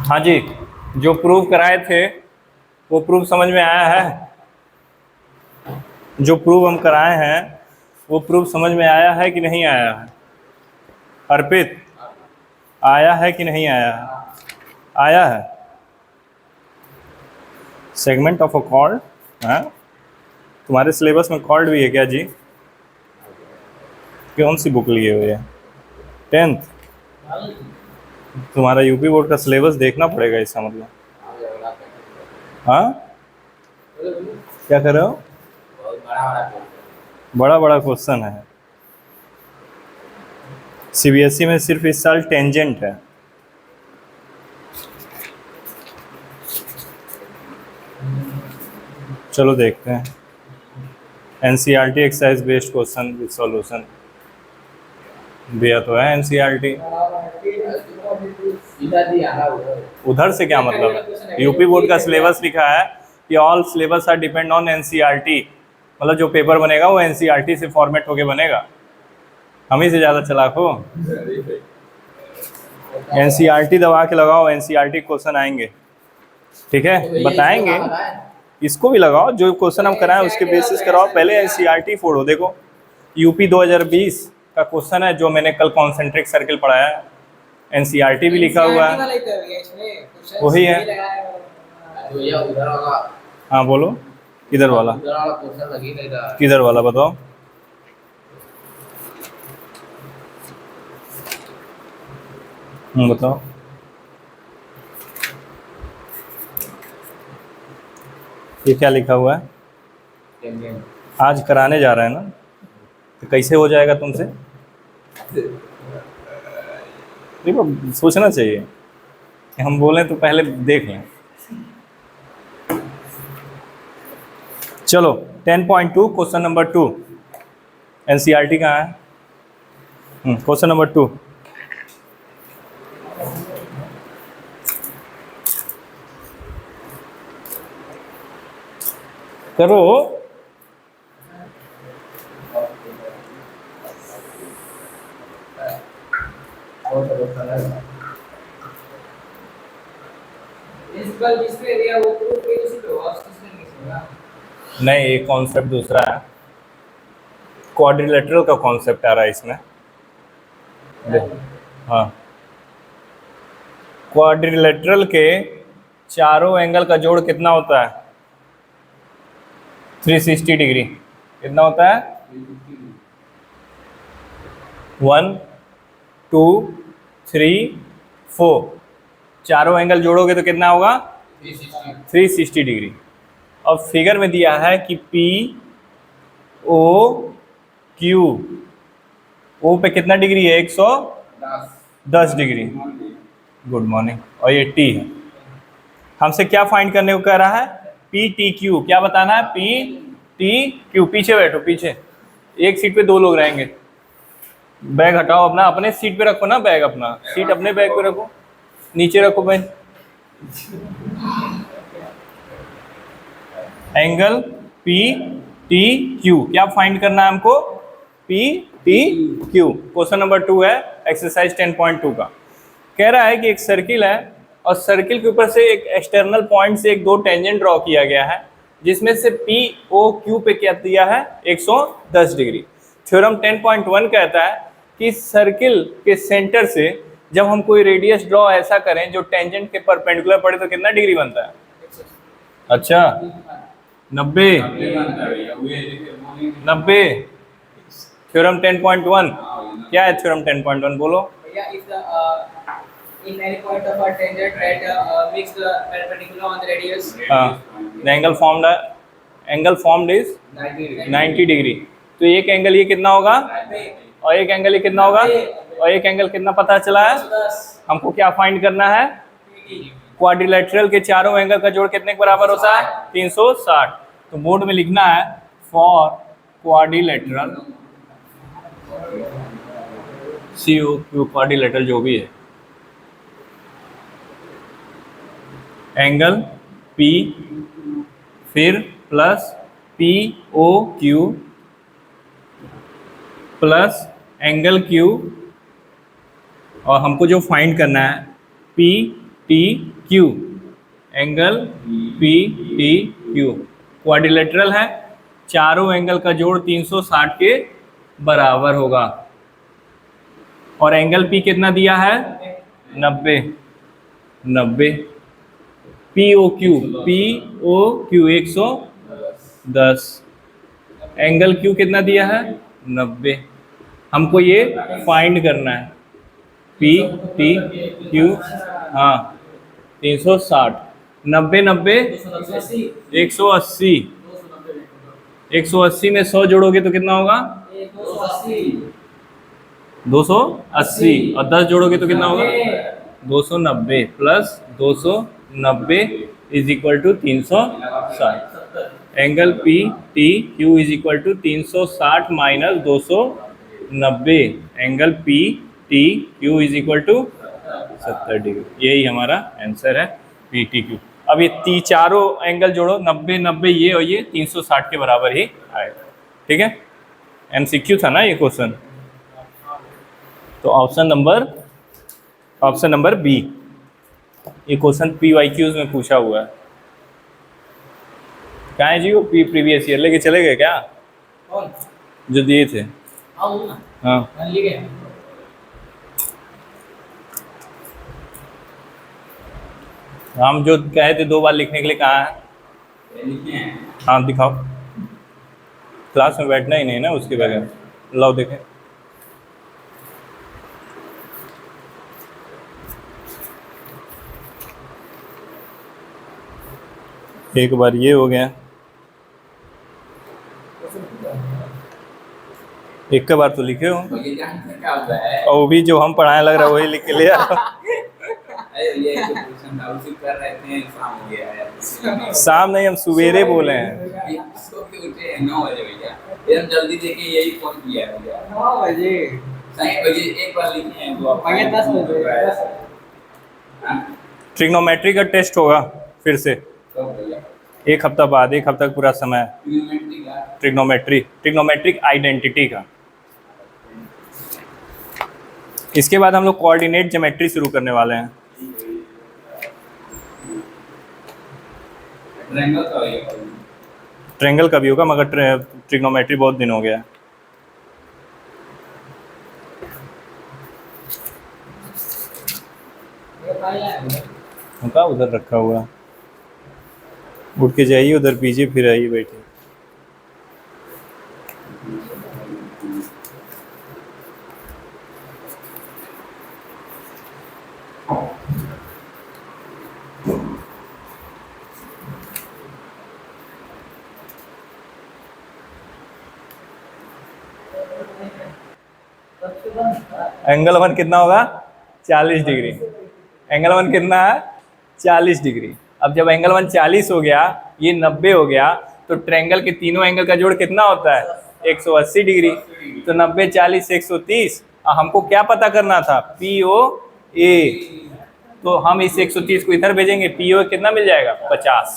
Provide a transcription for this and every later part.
हाँ जी, जो प्रूव कराए थे वो प्रूफ समझ में आया है? जो प्रूफ हम कराए हैं वो प्रूफ समझ में आया है कि नहीं आया है? अर्पित, आया है कि नहीं आया है? आया है। सेगमेंट ऑफ अ कॉर्ड, हाँ, तुम्हारे सिलेबस में कॉर्ड भी है क्या जी? कौन सी बुक लिए हुए है? 10th? तुम्हारा यूपी बोर्ड का सिलेबस देखना पड़ेगा इसका मतलब। हाँ, क्या कर रहे हो? बड़ा बड़ा क्वेश्चन है। सीबीएसई में सिर्फ इस साल टेंजेंट है। चलो देखते हैं। NCERT exercise based question with solution दिया तो है एनसीईआरटी। उधर से क्या मतलब है? यूपी बोर्ड का सिलेबस लिखा है कि all syllabus are depend on NCERT, मतलब जो पेपर बनेगा वो एनसीईआरटी से फॉर्मेट होके बनेगा। हम ही से ज़्यादा चालाक हो। एनसीईआरटी दबा के लगाओ, एनसीईआरटी क्वेश्चन आएंगे, ठीक है? बताएंगे, इसको भी लगाओ, जो क्वेश्चन हम कराएं उसके बेसिस कराओ। पहले एनसीईआरटी फोड़ो। देखो यूपी 2020 का क्वेश्चन है जो मैंने कल कॉन्सेंट्रिक सर्किल पढ़ाया है, एनसीईआरटी भी लिखा हुआ है, वही है। हाँ बोलो, किधर वाला? किधर वाला बताओ? बताओ। ये क्या लिखा हुआ है? आज कराने जा रहा है ना, तो कैसे हो जाएगा तुमसे? देखो सोचना चाहिए कि हम बोलें तो पहले देख लें। चलो 10.2 क्वेश्चन नंबर 2। एनसीईआरटी कहाँ है? क्वेश्चन नंबर 2 करो। नहीं, एक कॉन्सेप्ट दूसरा है, क्वाड्रिलेटरल का कॉन्सेप्ट आ रहा है इसमें। हाँ, क्वाड्रिलेटरल के चारों एंगल का जोड़ कितना होता है? 360 डिग्री। कितना होता है? 1 2 3 4। चारों एंगल जोड़ोगे तो कितना होगा? 360 डिग्री। अब फिगर में दिया है कि पी ओ क्यू, ओ पे कितना डिग्री है? 110 डिग्री। Good morning. और ये टी है। हमसे क्या फाइंड करने को कह रहा है? P T Q. क्या बताना है? P T Q. पीछे बैठो, पीछे। एक सीट पे दो लोग रहेंगे। बैग हटाओ अपना, अपने सीट पे रखो ना बैग, अपना सीट अपने बैग पे रखो, नीचे रखो bag. Angle P T Q क्या फाइंड करना है हमको? P T Q. Question number 2 है एक्सरसाइज 10.2 का। कह रहा है कि एक सर्किल है और सर्किल के ऊपर से एक एक्सटर्नल पॉइंट से एक दो टेंजेंट ड्रॉ किया गया है, जिसमें से पी ओ क्यू पे क्या दिया है? 110 डिग्री। थ्योरम 10.1 कहता है कि सर्किल के सेंटर से जब हम कोई रेडियस ड्रॉ ऐसा करें जो टेंजेंट के परपेंडिकुलर पड़े तो कितना डिग्री बनता है? अच्छा 90। 90। थ्योरम 10.1 क्या है? थ्योरम 10.1 बोलो। In any point of a tangent that makes the perpendicular on the radius. The angle formed is 90 degree. तो एक एंगल ये कितना होगा? और एक एंगल ये कितना होगा? और एक एंगल कितना पता चला है? हमको क्या फाइंड करना है? क्वाड्रिलेटरल के चारों एंगल का जोड़ कितने के बराबर होता है? 360। तो बोर्ड में लिखना है फॉर क्वाड्रिलेटरल, CO क्वाड्रिलेटरल जो भी है, एंगल P फिर plus POQ plus angle Q और हमको जो फाइंड करना है P T Q, angle P T Q quadrilateral है, चारों एंगल का जोड़ 360 के बराबर होगा। और एंगल पी कितना दिया है 90, 90 P O Q 110, angle Q कितना दिया है 90। हमको ये फाइंड करना है पी टी क्यू, हाँ 360, 90 90 180, 180 में 100 जोड़ोगे तो कितना होगा 280, और 10 जोड़ोगे तो कितना होगा 290 plus 290 is equal to 360। Angle P T Q is equal to 360 minus 290, angle P T Q is equal to 70 degree. यही हमारा आंसर है पी टी क्यू। अब ये चारों एंगल जोड़ो, 90 90 ये और ये 360 के बराबर ही आएगा। ठीक है, एमसीक्यू था ना ये क्वेश्चन। तो ऑप्शन नंबर बी, ये क्वेश्चन PYQs में पूछा हुआ है। कहाँ है जी वो प्रीवियस ईयर, लेके चले गए क्या कौन जो दिए थे? ना हाँ मान लीजिए हम जो कहे थे 2 बार लिखने के लिए, कहाँ है? हाँ दिखाओ, क्लास में बैठना ही नहीं ना उसके बगैर। लाओ देखें। एक बार ये हो गया, एक के बार तो लिखे हो, और वो भी जो हम पढ़ाए लग रहा है वही लिख के ले आओ। शाम नहीं, हम सवेरे बोले हैं। जल्दी देखिए, यही फोन किया है भैया। 9 बजे नहीं बजे एक बार लिखे हैं वो भैया 10 बजे ट्रिग्नोमेट्री का टेस्ट होगा फिर से तो भैया 1 हफ्ता बाद, 1 हफ्ता का पूरा समय है ट्रिग्नोमेट्रिक आइडेंटिटी का। इसके बाद हम लोग कोऑर्डिनेट ज्योमेट्री शुरू करने वाले हैं। ट्रायंगल का है ट्रायंगल का भी होगा, मगर ट्रिग्नोमेट्री बहुत दिन हो गया है। उनका उधर रखा हुआ, उठ के जाइए उधर पीजिए फिर आइए बैठिए। एंगल 1 कितना होगा 40 डिग्री। एंगल 1 कितना है 40 डिग्री। अब जब एंगल 1 40 हो गया, ये 90 हो गया, तो ट्रायंगल के तीनों एंगल का जोड़ कितना होता है 180 डिग्री। तो 90 40 130। हमको क्या पता करना था POA, तो हम इस 130 को इधर भेजेंगे, POA कितना मिल जाएगा 50।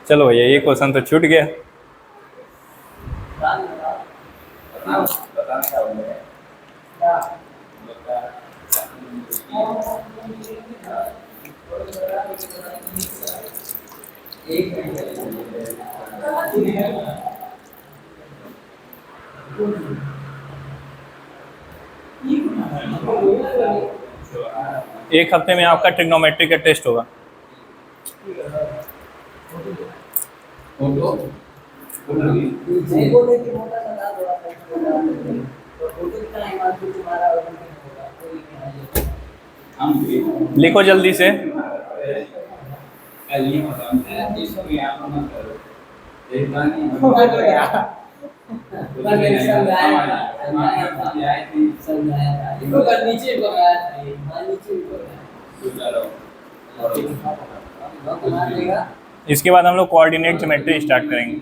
चलो भैया ये क्वेश्चन तो छूट गया। एक हफ्ते में आपका ट्रिग्नोमेट्री का टेस्ट होगा। लिखो जल्दी से। इसके बाद हम लोग कोऑर्डिनेट ज्योमेट्री स्टार्ट करेंगे।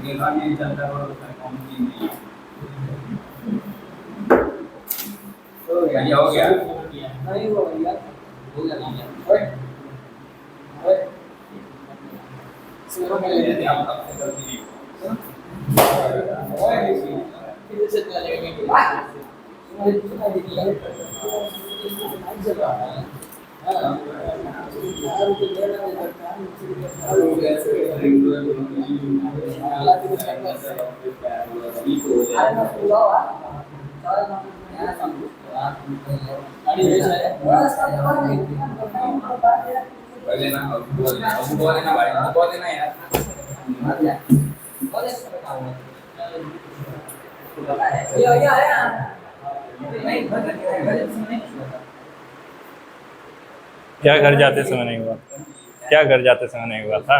मेरा भी चलता है और उसमें कौन सी नहीं तो भैया हो गया नहीं हो भैया हो गया नहीं ओए ओए सुनो मेरे है आप अपने गलती ओए किधर से चलेगा पहले ना अब बोले ना भाई बोले ना यार क्या घर जाते समय नहीं हुआ? क्या घर जाते समय नहीं हुआ था?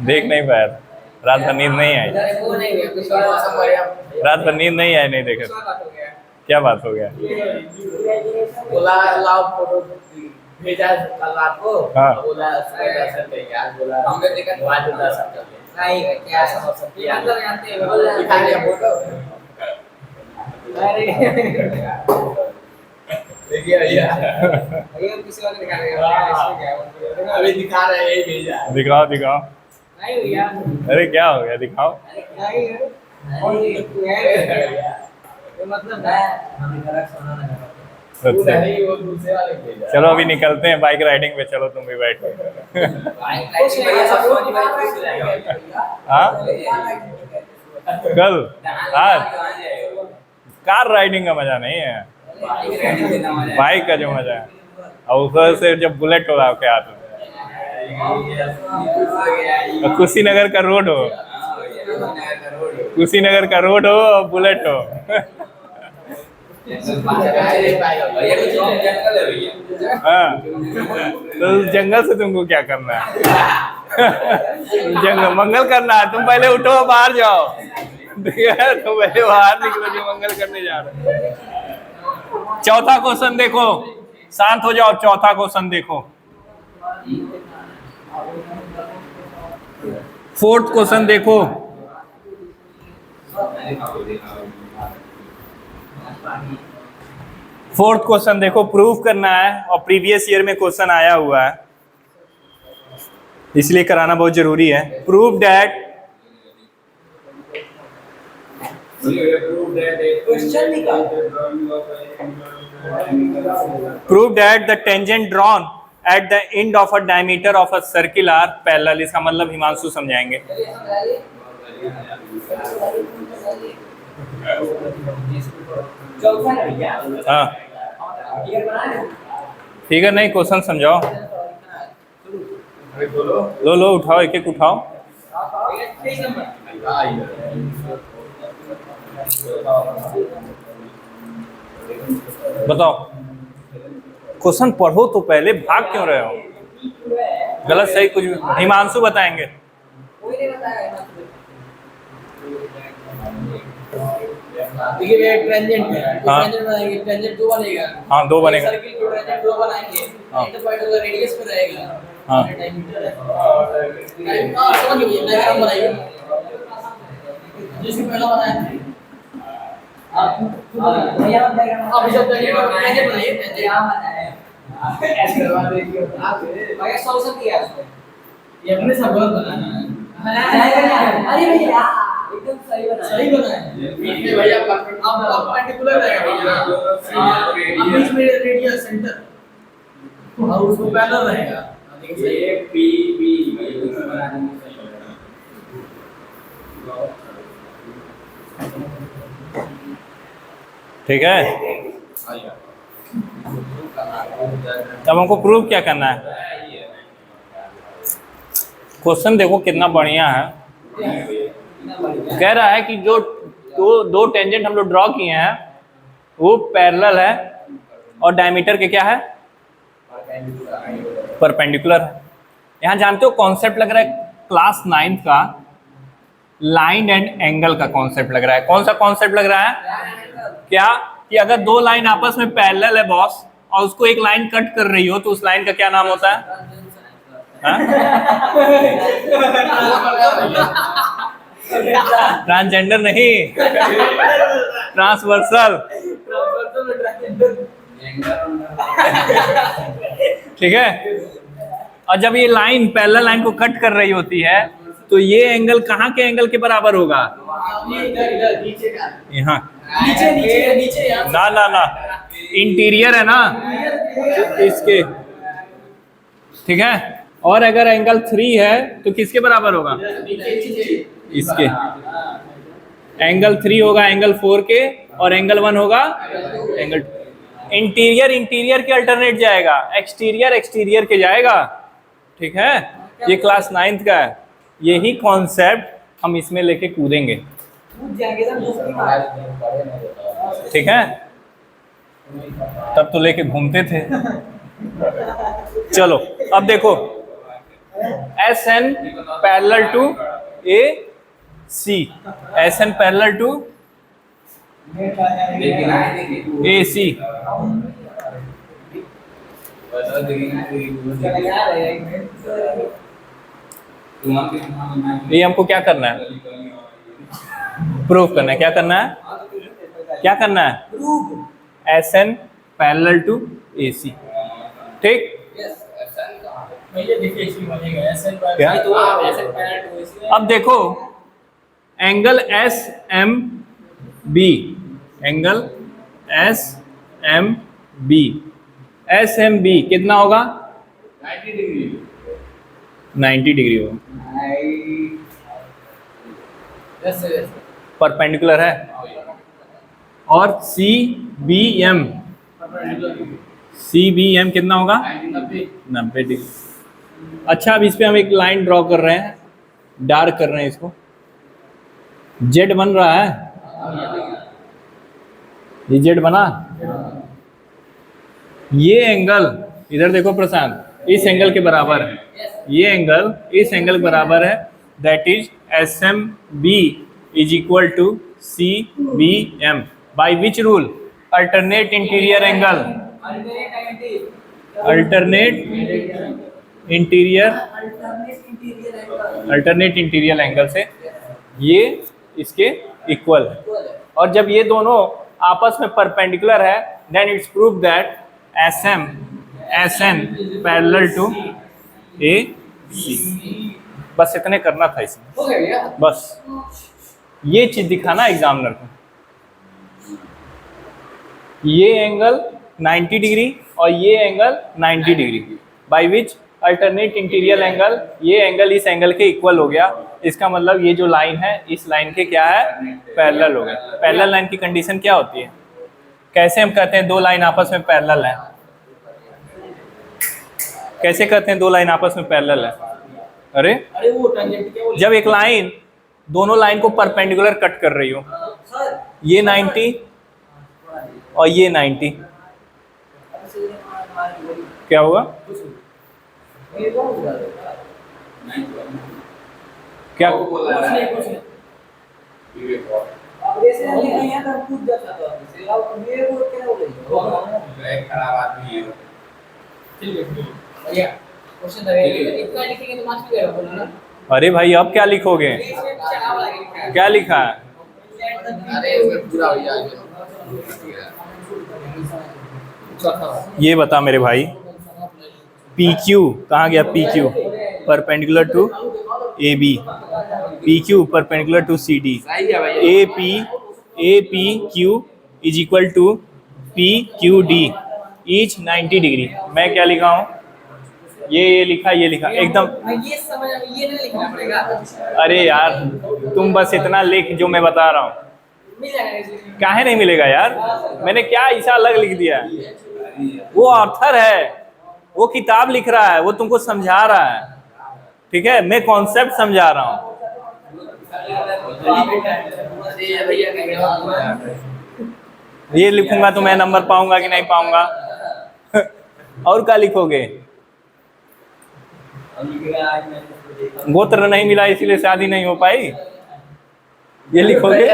देख नहीं पाया था। रात भर नींद नहीं आई। वो नहीं है कुछ और मौसम हो गया रात भर नींद नहीं आई, नहीं देखे। बात हो गया क्या बात हो गया? बोला लाओ फोटो भेजा कल रात को हाँ। बोला दर्शन देंगे आज बोला हमने देखा आज दर्शन कर नहीं क्या समझ सकती है अंदर जाते हैं बोला दिखा दिया फोटो अरे देखिए भैया भैया किसी और को दिखा देगा अभी दिखा रहे हैं भेजा दिखाओ दिखाओ। नहीं भैया अरे क्या हो गया? दिखाओ। नहीं ये मतलब है अच्छा। नहीं वो दूसरे वाले भेजा चलो अभी निकलते हैं बाइक राइडिंग पे। चलो तुम भी बैठो। कुछ नहीं भैया सब सोच भाई खुश रहेगा हाँ कल आज कार राइडिंग का मजा नहीं है, बाइक का जो मजा है। और ऊपर से जब बुलेट हो आपके हाथ में, और कुशीनगर का रोड हो, कुशीनगर का रोड हो और बुलेट हो। हाँ तो उस जंगल से तुमको क्या करना है? जंगल मंगल करना है। तुम पहले उठो बाहर जाओ, ठीक है? तुम पहले बाहर निकलो जो मंगल करने जा रहे हो। चौथा क्वेश्चन देखो, शांत हो जाओ। चौथा क्वेश्चन देखो, फोर्थ क्वेश्चन देखो। फोर्थ क्वेश्चन देखो, प्रूफ करना है और प्रीवियस ईयर में क्वेश्चन आया हुआ है, इसलिए कराना बहुत जरूरी है। Proof that prove that the tangent drawn at the end of a diameter of a circle are parallel। इसका मतलब हिमांशु समझाएंगे। हाँ फिगर नहीं, क्वेश्चन समझाओ। लो लो उठाओ, एक एक उठाओ। बताओ, क्वेश्चन पढ़ो तो पहले, भाग क्यों रहे हो? गलत सही कुछ हिमांशु बताएंगे। देखिए ये टेंजेंट है, हाँ। टेंजेंट बनाएंगे, टेंजेंट 2 बनेगा। हाँ 2 बनेगा। सर्किल को टेंजेंट 2 बनाएंगे। हाँ। एक तो पॉइंट होगा रेडियस पे रहेगा। हाँ। डायमीटर है। हां समझ गए, डायग्राम बनाइए। जिसको पहला बनाया था। आप भैया डायग्राम आप जब टेंजेंट बनाइए, टेंजेंट यहां बनाए। ऐसे करवा देखिए आप भैया सॉल्यूशन दिया है उसमें। ये अपने सब गलत बनाना है। अरे भैया एकदम सही बनाया है भैया। अब पर्टिकुलर रहेगा भैया, अब बीच में रेडियस सेंटर और उसको पैरेलल रहेगा। ये पी बी ठीक है, अब हमको प्रूव क्या करना है? क्वेश्चन देखो कितना बढ़िया है। कह रहा है कि जो दो टेंजेंट हम लोग ड्रॉ किए हैं वो पैरेलल है और डायमीटर के क्या है? परपेंडिकुलर है। यहाँ जानते हो कॉन्सेप्ट लग रहा है क्लास 9th का, लाइन एंड एंगल का कॉन्सेप्ट लग रहा है। कौन सा कॉन्सेप्ट लग रहा है? क्या कि अगर दो लाइन आपस में पैरेलल है बॉस और उसको एक लाइन कट कर रही हो तो उस लाइन का क्या नाम होता है? ट्रांसजेंडर नहीं, ट्रांसवर्सल। ठीक है। और जब ये लाइन पैरेलल लाइन को कट कर रही होती है तो ये एंगल कहाँ के एंगल के बराबर होगा? यहाँ। ना ना ना, इंटीरियर है ना इसके, ठीक है। और अगर एंगल 3 है तो किसके बराबर होगा? इसके। एंगल 3 होगा एंगल 4 के, और एंगल 1 होगा एंगल। इंटीरियर इंटीरियर के अल्टरनेट जाएगा, एक्सटीरियर एक्सटीरियर के जाएगा। ठीक है, ये क्लास 9th का है। यही कॉन्सेप्ट हम इसमें लेके कूदेंगे। ठीक है, तब तो लेके घूमते थे। चलो अब देखो, S N parallel to A C, S N parallel to A C. ये हमको क्या करना है? प्रूफ करना है। क्या करना है? क्या करना है? S N parallel to A C. ठीक, क्या? अब देखो angle S M B, angle S M B, S M B कितना होगा? 90 डिग्री होगा। परपेंडिकुलर है। और C B M, C B M कितना होगा? 90 डिग्री। अच्छा, अब इस पे हम एक लाइन ड्रॉ कर रहे हैं, डार्क कर रहे हैं इसको। जेड बन रहा है, ये जेड बना। ये एंगल इधर देखो प्रशांत, इस एंगल के बराबर है। ये एंगल इस एंगल के बराबर है, that is S M B is equal to C B M. By which rule? Alternate interior angle, alternate interior angle से ये इसके इक्वल है। और जब ये दोनों आपस में परपेंडिकुलर है, then it's prove that S N parallel to A C. बस इतने करना था इसमें, बस ये चीज दिखाना एग्जामिनर को। ये एंगल 90 डिग्री और ये angle 90 degree, by which alternate interior angle, ये एंगल इस एंगल के इक्वल हो गया। इसका मतलब ये जो लाइन है इस लाइन के क्या है? पैरेलल हो गया। पैरेलल लाइन की कंडीशन क्या होती है? कैसे हम कहते हैं दो लाइन आपस में पैरेलल है? कैसे कहते हैं दो लाइन आपस में पैरेलल है? अरे वो जब एक लाइन दोनों लाइन को परपेंडिकुलर कट कर रही हो, ये 90 और ये 90, क्या होगा? क्या? खराब आदमी है। अरे भाई अब क्या लिखोगे? क्या लिखा है? ये बता मेरे भाई, पी क्यू कहाँ गया? P Q perpendicular to A B, P Q perpendicular to C D, A P Q is equal to P Q D each 90 degree. मैं क्या लिखा हूँ? ये लिखा, ये लिखा एकदम। ये समझ, ये नहीं लिखना पड़ेगा। अरे यार तुम बस इतना लिख जो मैं बता रहा हूँ। काहे नहीं मिलेगा यार? मैंने क्या ऐसा अलग लिख दिया है? वो ऑथर है, वो किताब लिख रहा है, वो तुमको समझा रहा है। ठीक है, मैं कॉन्सेप्ट समझा रहा हूँ। ये लिखूंगा तो मैं नंबर पाऊंगा कि नहीं पाऊंगा? और क्या लिखोगे? गोत्र नहीं मिला इसलिए शादी नहीं हो पाई, ये लिखोगे?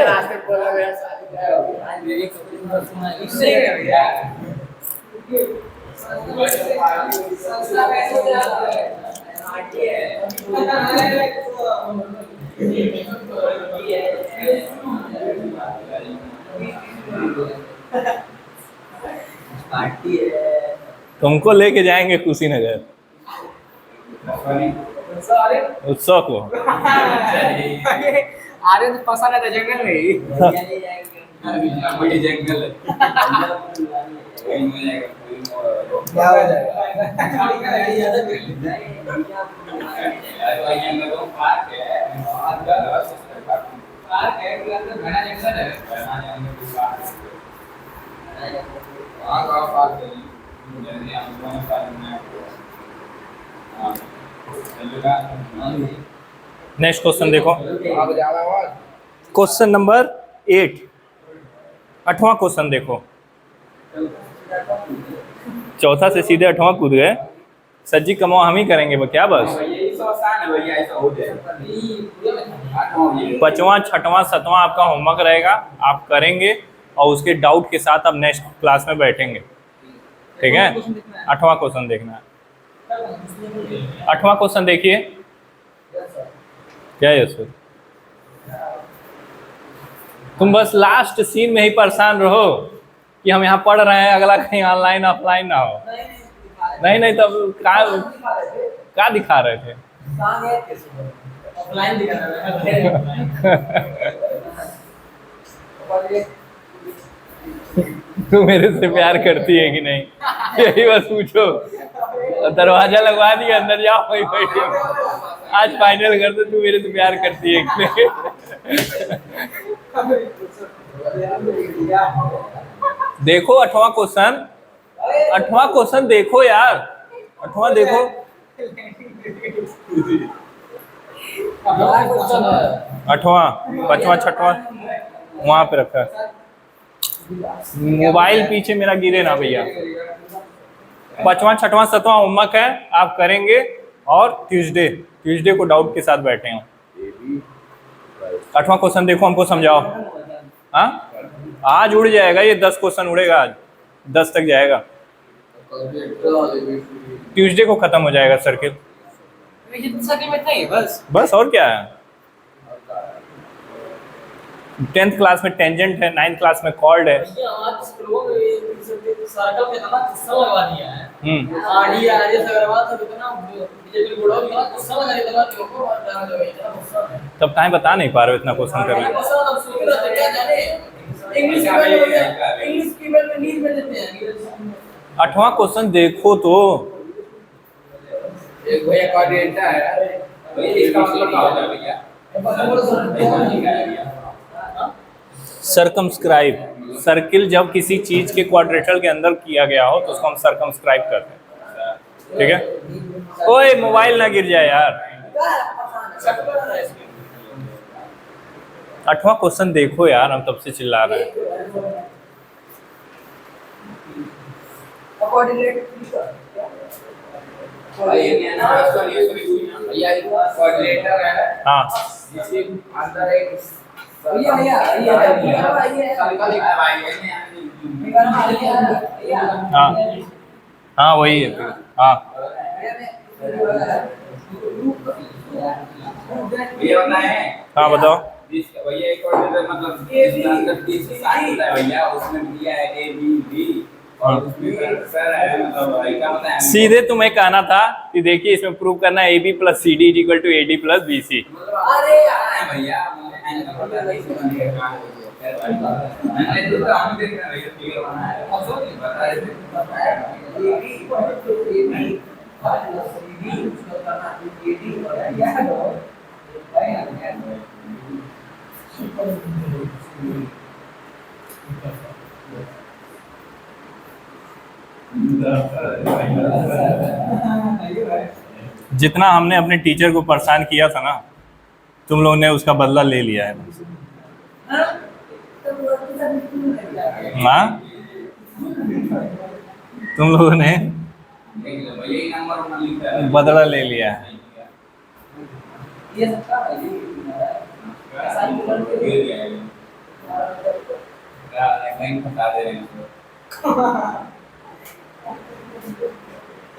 तुमको लेके जाएंगे कुशीनगर उत्सव को। आरे तो पसंद है तो जंगल में ही बड़ी जंगल है। क्या हो जाएगा पार्क है कि अंदर घना जंगल है नेक्स्ट क्वेश्चन देखो, क्वेश्चन नंबर 8, 8वां क्वेश्चन देखो। चौथा से सीधे 8वां कूद गए। सज्जी कमाओ हम ही करेंगे क्या बस। 5वां 6वां 7वां आपका होमवर्क रहेगा, आप करेंगे और उसके डाउट के साथ आप नेक्स्ट क्लास में बैठेंगे, ठीक है। 8वां क्वेश्चन देखना है। 8वां क्वेश्चन देखिए क्या है सर। तुम बस लास्ट सीन में ही परेशान रहो कि हम यहाँ पढ़ रहे हैं, अगला कहीं ऑनलाइन ऑफलाइन ना हो। नहीं तब क्या दिखा रहे थे। ऑफलाइन दिखा तू मेरे से प्यार करती है कि नहीं, यही बस पूछो। दरवाजा लगवा दिया, अंदर जाओ वहीं बैठो। आज फाइनल कर दो तू मेरे से प्यार करती है कि नहीं। देखो 8वां क्वेश्चन, 8वां क्वेश्चन देखो यार, 8वां देखो। 8वां 5वां 6वां वहां पे रखा है। मोबाइल पीछे मेरा गिरे ना भैया। 5वां 6वां 7वां होमवर्क है, आप करेंगे और ट्यूसडे को डाउट के साथ बैठे हो। 8वां क्वेश्चन देखो, हमको समझाओ। हाँ आज उड़ जाएगा ये, 10 क्वेश्चन उड़ेगा आज, 10 तक जाएगा। ट्यूसडे को खत्म हो जाएगा सर्किल। बस और क्या है। 10th क्लास में टेंजेंट है, 9th क्लास में कॉर्ड है। तब कहीं बता नहीं पा रहे हो इतना क्वेश्चन कर रहे। 8वां क्वेश्चन देखो तो। एक भैया कोऑर्डिनेटर है, इसका मतलब क्या होता है भैया? सर्कमस्क्राइब, सर्किल जब किसी चीज के क्वाड्रेटर के अंदर किया गया हो तो उसको हम सर्कमस्क्राइब करते हैं, ठीक है। ओए मोबाइल ना गिर जाए यार। 8वां क्वेश्चन देखो यार, हम तब से चिल्ला रहे हैं। कोऑर्डिनेटर है, हाँ जिसके अंदर एक हाँ हाँ वही है। हाँ ये होता है। हाँ बताओ। भैया एक कोऑर्डिनेटर मतलब जिसके अंदर 30 से 60 होता है भैया, उसमें दिया है A B B और उसमें सर है मतलब भाई का मतलब सीधे तुम्हें कहना था कि देखिए इसमें प्रूव करना है AB + CD = AD + BC। अरे भैया एंगल पता नहीं मैंने तो हम देख रहे हैं भैया फिगर बना है अब तो नहीं बता रहे जितना हमने अपने टीचर को परेशान किया था ना, तुम लोगों ने उसका बदला ले लिया है। हाँ तुम लोगों ने बदला ले लिया है।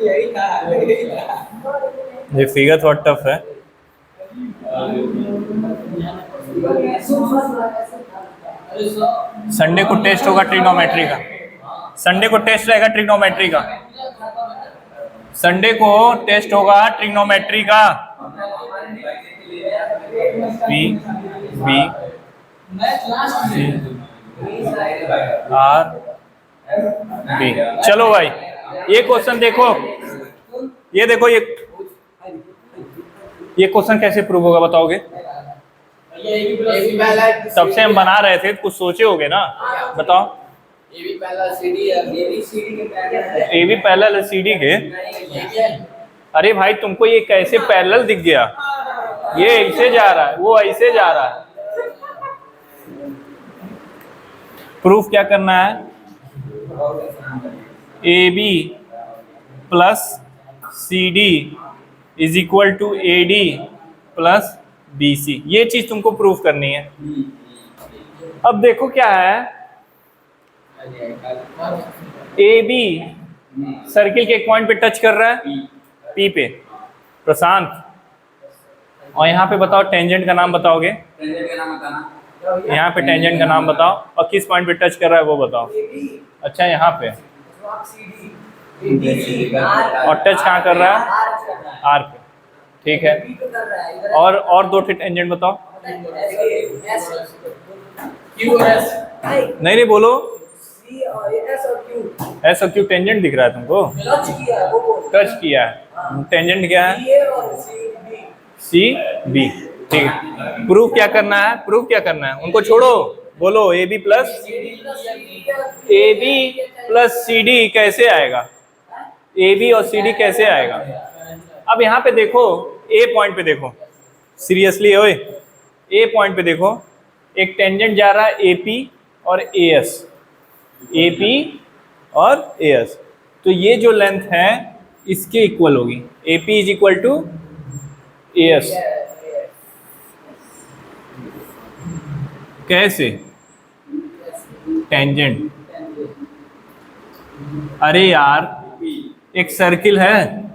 यही था ये फिगर थोड़ा टफ है। संडे को टेस्ट होगा ट्रिग्नोमेट्री का, संडे को टेस्ट रहेगा ट्रिग्नोमेट्री का, संडे को टेस्ट होगा ट्रिग्नोमेट्री का। B B C R B. चलो भाई ये क्वेश्चन देखो, ये देखो, ये क्वेश्चन कैसे प्रूव होगा बताओगे? तब से हम बना रहे थे, कुछ सोचे होगे ना, बताओ। A B parallel C D के, अरे भाई तुमको ये कैसे पैरेलल दिख गया? ये ऐसे जा रहा है, वो ऐसे जा रहा है। प्रूफ क्या करना है? A B plus C D is equal to A D plus B C, ये चीज तुमको प्रूफ करनी है। अब देखो क्या है, ए बी सर्किल के एक पॉइंट पे टच कर रहा है, पी पे, प्रशांत। और यहाँ पे बताओ टेंजेंट का नाम बताओगे, टेंजेंट का नाम बताना। यहाँ पे टेंजेंट का नाम बताओ, और किस पॉइंट पे टच कर रहा है वो बताओ। अच्छा यहाँ पे, और टच कहाँ कर रहा है? आर पे, ठीक है। और दो टेंजेंट बताओ। नहीं बोलो, एस और क्यू टेंजेंट दिख रहा है तुमको? टच किया है, टेंजेंट क्या है? सी बी, ठीक है। प्रूफ क्या करना है? प्रूफ क्या करना है? उनको छोड़ो, बोलो A B plus C D कैसे आएगा? ए बी और सी डी कैसे आएगा? अब यहाँ पे देखो, ए पॉइंट पे देखो, सीरियसली ओए, ए पॉइंट पे देखो, एक टेंजेंट जा रहा है ए पी और ए एस, ए पी और ए एस, तो ये जो लेंथ है इसके इक्वल होगी। A P is equal to A S. कैसे? टेंजेंट। अरे यार एक सर्किल है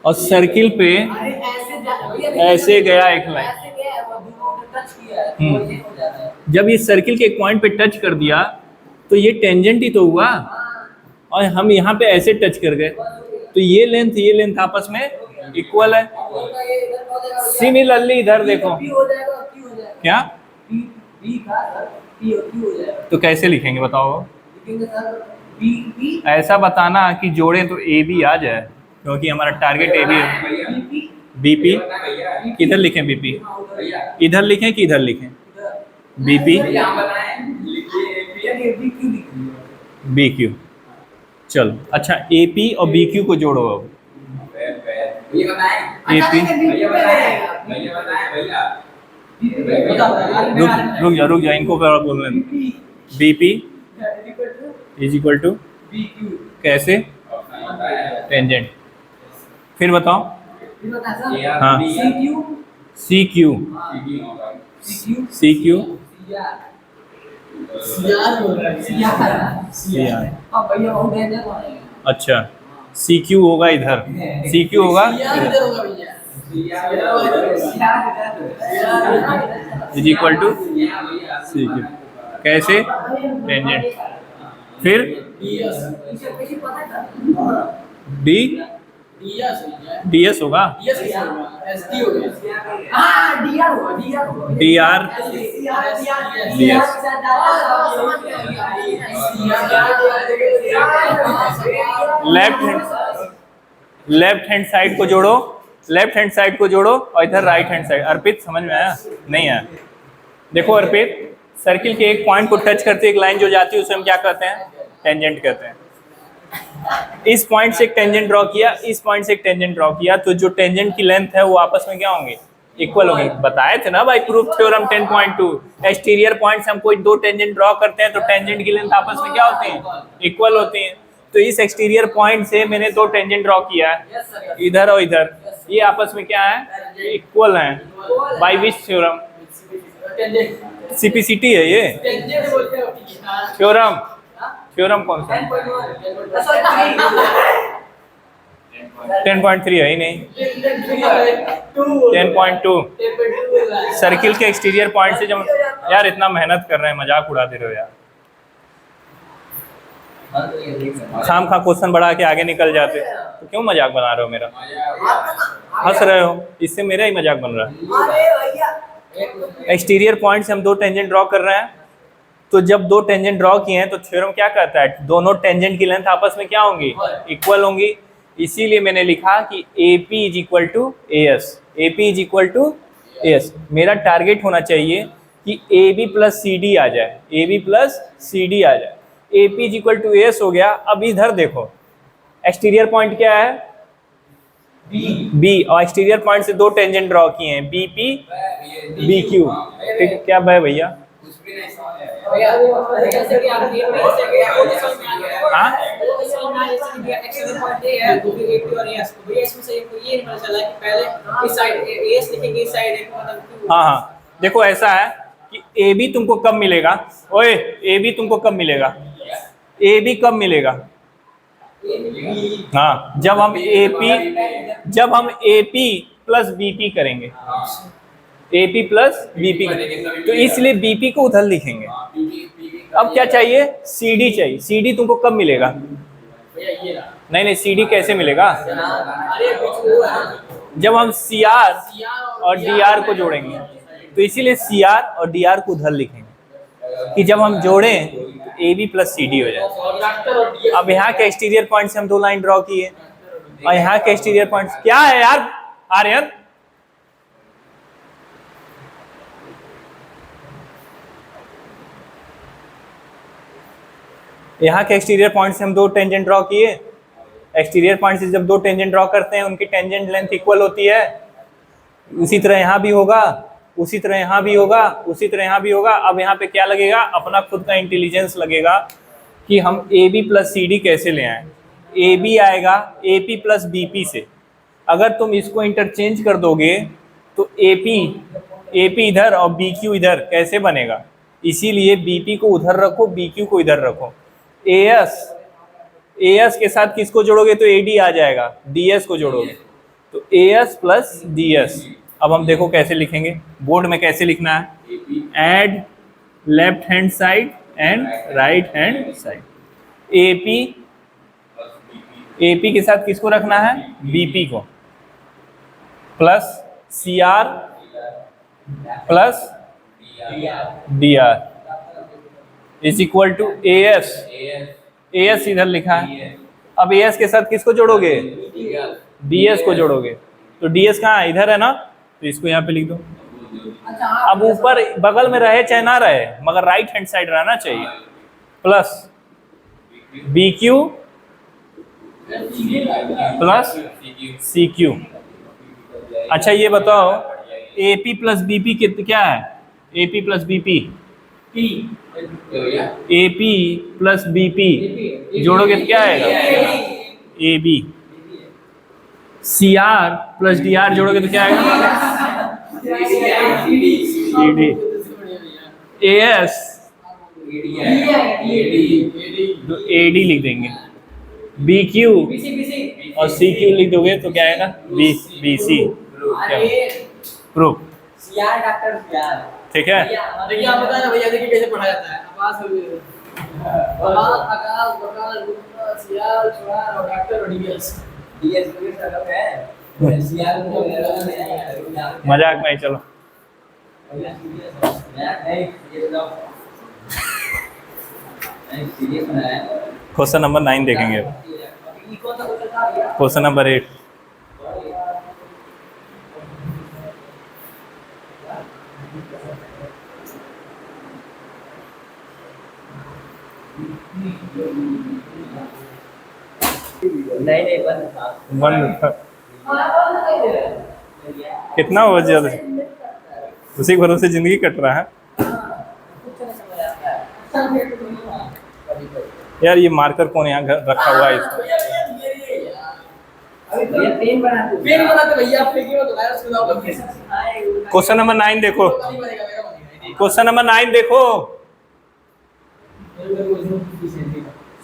और सर्किल पे ऐसे गया एक लाइन, जब ये सर्किल के एक पॉइंट पे टच कर दिया तो ये टेंजेंट ही तो हुआ, और हम यहाँ पे ऐसे टच कर गए, तो ये लेंथ आपस में इक्वल है। सिमिलरली इधर देखो, क्या तो कैसे लिखेंगे बताओ? ऐसा बताना कि जोड़े तो ए बी आ जाए, क्योंकि हमारा टारगेट ए बी है। बीपी किधर लिखें? बीपी इधर लिखें कि इधर लिखें? BP B Q. चलो अच्छा, ए पी और बी क्यू को जोड़ो। अब ए पी, रुक जा, इनको बोलने दो। B P is equal to कैसे? टेंजेंट। फिर बताओ। हाँ, सी क्यू अच्छा, सी क्यू होगा इधर, सी क्यू होगा is equal to C Q कैसे? टेंजेंट। फिर डी डी एस होगा, D R D S. Left hand side को जोड़ो, लेफ्ट हैंड साइड को जोड़ो और इधर राइट हैंड साइड। अर्पित समझ में आया? नहीं आया? देखो अर्पित, सर्किल के एक पॉइंट को टच करते एक लाइन जो जाती है उसे हम क्या कहते हैं? टेंजेंट कहते हैं। इस पॉइंट से एक टेंजेंट ड्रॉ किया, इस पॉइंट से एक टेंजेंट ड्रॉ किया, तो जो टेंजेंट की लेंथ है वो आपस में क्या होंगे? इक्वल होंगे। बताए थे ना भाई प्रूफ थ्योरम 10.2, एक्सटीरियर पॉइंट से हम कोई दो टेंजेंट ड्रॉ करते हैं तो टेंजेंट की लेंथ आपस में क्या होती है? इक्वल होती है। तो इस एक्सटीरियर पॉइंट से मैंने दो टेंजेंट ड्रॉ किया है, इधर और इधर, ये आपस में क्या है? इक्वल है। By which theorem? सीपीसीटी है ये थ्योरम। थ्योरम कौन सा? 10.3 है ही नहीं। 10.2 सर्किल के एक्सटीरियर पॉइंट से जब, यार इतना मेहनत कर रहे हैं, मजाक उड़ा दे रहे हो यार। खाम खा क्वेश्चन बढ़ा के आगे निकल जाते, तो क्यों मजाक बना रहे हो मेरा? हंस रहे हो, इससे मेरा ही मजाक बन रहा है। एक्सटीरियर पॉइंट से हम 2 टेंजेंट ड्रॉ कर रहे हैं, तो जब 2 टेंजेंट ड्रॉ किए हैं तो थ्योरम क्या कहता है, दोनों टेंजेंट की लेंथ आपस में क्या होंगी, इक्वल होंगी। इसीलिए मैंने लिखा कि AP is equal to AS, AP is equal to AS। मेरा टारगेट होना चाहिए कि AB प्लस CD आ जाए, AB प्लस CD आ जाए। AP is equal to AS हो गया। अब इधर देखो, एक्सटीरियर पॉइंट क्या है, B, और एक्सटीरियर पॉइंट से 2 टेंजेंट ड्रॉ किए हैं, BP BQ। ठीक है, क्या है भैया? हाँ हाँ हाँ, देखो ऐसा है कि AB तुमको कब मिलेगा, ओए AB तुमको कब मिलेगा, AB कब मिलेगा? हाँ, जब हम AP प्लस BP करेंगे, AP प्लस BP करेंगे, तो इसलिए BP को उधर लिखेंगे। अब क्या चाहिए, CD चाहिए। CD तुमको कब मिलेगा? नहीं, CD कैसे मिलेगा? जब हम CR और DR को जोड़ेंगे, तो इसीलिए CR और DR को उधर लिखेंगे कि जब हम जोड़ें तो AB प्लस CD हो जाए। अब यहाँ के एक्सटीरियर पॉइंट से हम 2 लाइन ड्रॉ किए, और यहाँ के एक्सटीरियर पॉइंट क्या है यार आर्यन? यहाँ के एक्सटीरियर पॉइंट से हम 2 टेंजेंट ड्रॉ किए। एक्सटीरियर पॉइंट से जब 2 टेंजेंट ड्रॉ करते हैं, उनकी टेंजेंट लेंथ इक्वल होती है। उसी तरह यहाँ भी होगा, उसी तरह यहाँ भी होगा, उसी तरह यहाँ भी होगा। अब यहाँ पे क्या लगेगा, अपना खुद का इंटेलिजेंस लगेगा कि हम AB प्लस CD कैसे ले आए। AB आएगा AP प्लस BP से। अगर तुम इसको इंटरचेंज कर दोगे तो AP इधर और BQ इधर कैसे बनेगा? इसीलिए BP को उधर रखो, BQ को इधर रखो। AS के साथ किसको जोड़ोगे तो AD आ जाएगा, DS को जोड़ोगे तो AS प्लस DS। अब हम देखो कैसे लिखेंगे, बोर्ड में कैसे लिखना है, add left hand side and right hand side. AP के साथ किसको रखना है, BP को, plus CR plus DR is equal to AS इधर लिखा है। अब AS के साथ किसको जोड़ोगे, DS को जोड़ोगे, तो DS कहाँ है, इधर है ना, तो इसको यहाँ पे लिख दो। अब ऊपर बगल में रहे चाहे ना रहे, मगर राइट हैंड साइड रहना चाहिए, प्लस BQ प्लस CQ। अच्छा ये बताओ, AP प्लस BP क्या है, AP plus BP, AP plus BP जोड़ोगे तो क्या आएगा, AB। CR प्लस DR जोड़ोगे तो क्या आएगा, CD। AS तो AD लिख देंगे, BQ और CQ लिख दोगे तो क्या आएगा, BC। प्रूफ, ठीक है। देखिए आप बता रहे भैया, देखिए कैसे पढ़ा जाता है। आवाज हो गई, आकाश बकाल सियाल चुनार और डॉक्टर और डीएस को सब है, सियाल को मजाक नहीं, चलो क्वेश्चन नंबर 9 देखेंगे। क्वेश्चन नंबर 8, नहीं बंद कितना हो ज्यादा, उसी भरोसे जिंदगी कट रहा है यार। ये मार्कर कौन यहाँ रखा हुआ है इसको? क्वेश्चन नंबर 9 देखो, क्वेश्चन नंबर 9 देखो।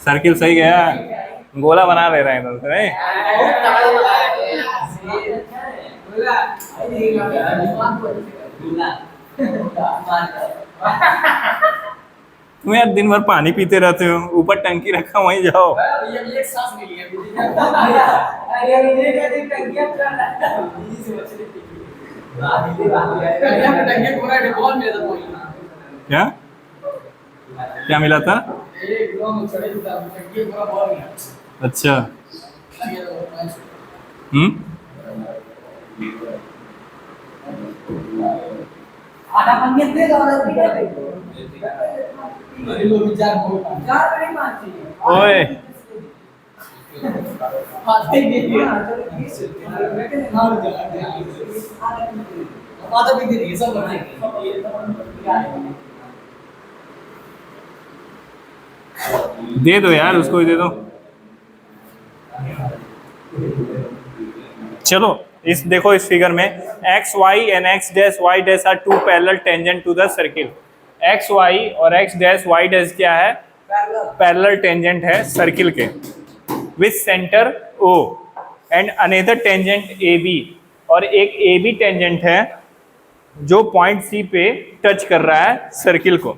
सर्किल सही गया, गोला बना ले रहे हैं तुम नहीं? तुम यार दिन भर पानी पीते रहते हो, ऊपर टंकी रखा वहीं जाओ। क्या क्या मिला था? अच्छा। आधा पंगे दे दो और पी दे। ओए दे दो यार, उसको ही दे दो। चलो इस देखो, इस फिगर में X Y and X dash Y dash are two parallel tangent to the circle. X Y और एक्स डैश वाई डैश क्या है? पैरेलल टेंजेंट है सर्किल के, with centre O and another tangent A B, और एक A B tangent है जो point सी पे टच कर रहा है सर्किल को,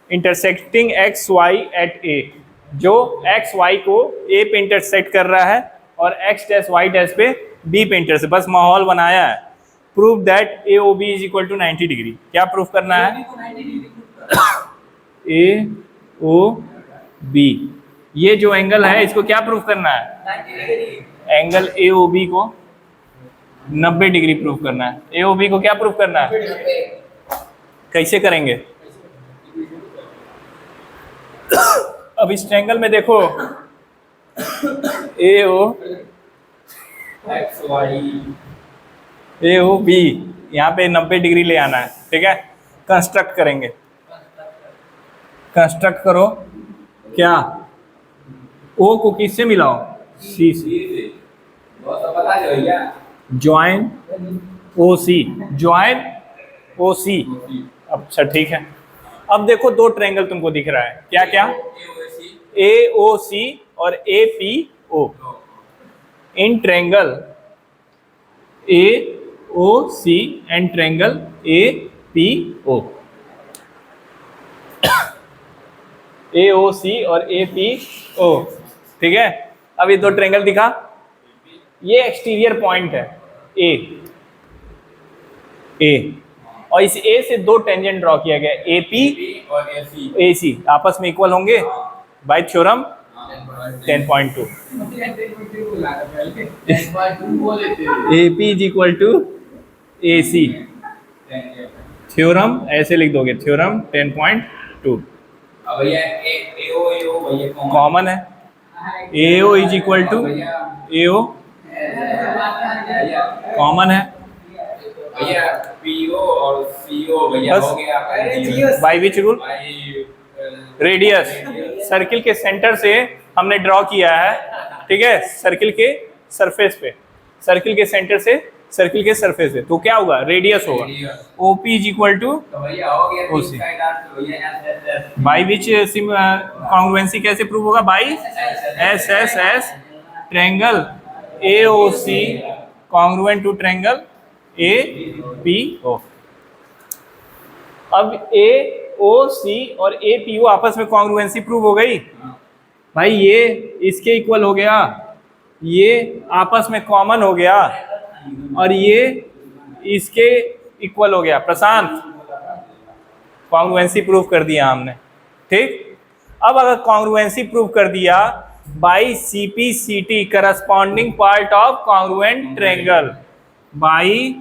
इंटरसेक्टिंग एक्स वाई एट ए, जो एक्स वाई को ए पे इंटरसेक्ट कर रहा है और एक्स डैश वाई डैश पे बी पे इंटरसेक्ट, बस माहौल बनाया है। Prove that A O B is equal to 90 degree. क्या प्रूफ करना है? ए ओ बी, ये जो एंगल है इसको क्या प्रूफ करना है? एंगल ए ओ बी को 90 डिग्री प्रूफ करना है। ए ओ बी को क्या प्रूफ करना है? कैसे करेंगे? अब इस ट्रायंगल में देखो, ए ओ एक्स वाई ए ओ बी, यहाँ पे 90 डिग्री ले आना है, ठीक है? कंस्ट्रक्ट करेंगे, कंस्ट्रक्ट करो। क्या? ओ को किससे मिलाओ? सी से। बता दो भैया। ज्वाइन ओ सी, ज्वाइन ओ सी। अच्छा ठीक है। अब देखो दो ट्रायंगल तुमको दिख रहा है, क्या क्या? ए ओ सी और A P O. In triangle A O C and triangle A P O, A O C और ए पी ओ, ठीक है? अब ये दो ट्रायंगल दिखा, ये एक्सटीरियर पॉइंट है ए, और इस ए से दो टेंजेंट ड्रॉ किया गया, ए पी और ए सी आपस में इक्वल होंगे by theorem 10.2। A P is equal to A C, theorem ऐसे लिख दोगे, थ्योरम 10.2। अब भैया ए ओ भैया कॉमन है, A O is equal to A O common है, भैया पीओ और सीओ भैया बस। हो गया आपका। By which rule? Radius, circle के सेंटर से हमने ड्रॉ किया है, ठीक है? सर्किल के सरफेस पे, सर्किल के सेंटर से सर्किल के सरफेस पे, तो क्या होगा? रेडियस होगा। ओपी इज इक्वल टू तो भैया हो गया O C. By which congruency कैसे प्रूव होगा? By S S S triangle A O C congruent to triangle A P O. अब ए ओ सी और ए पी ओ आपस में कॉन्ग्रुएंसी प्रूव हो गई भाई, ये इसके इक्वल हो गया, ये आपस में कॉमन हो गया, और ये इसके इक्वल हो गया। प्रशांत, कॉन्ग्रुएंसी प्रूव कर दिया हमने, ठीक? अब अगर कॉन्ग्रुएंसी प्रूव कर दिया by C P C T, corresponding part of congruent triangle, by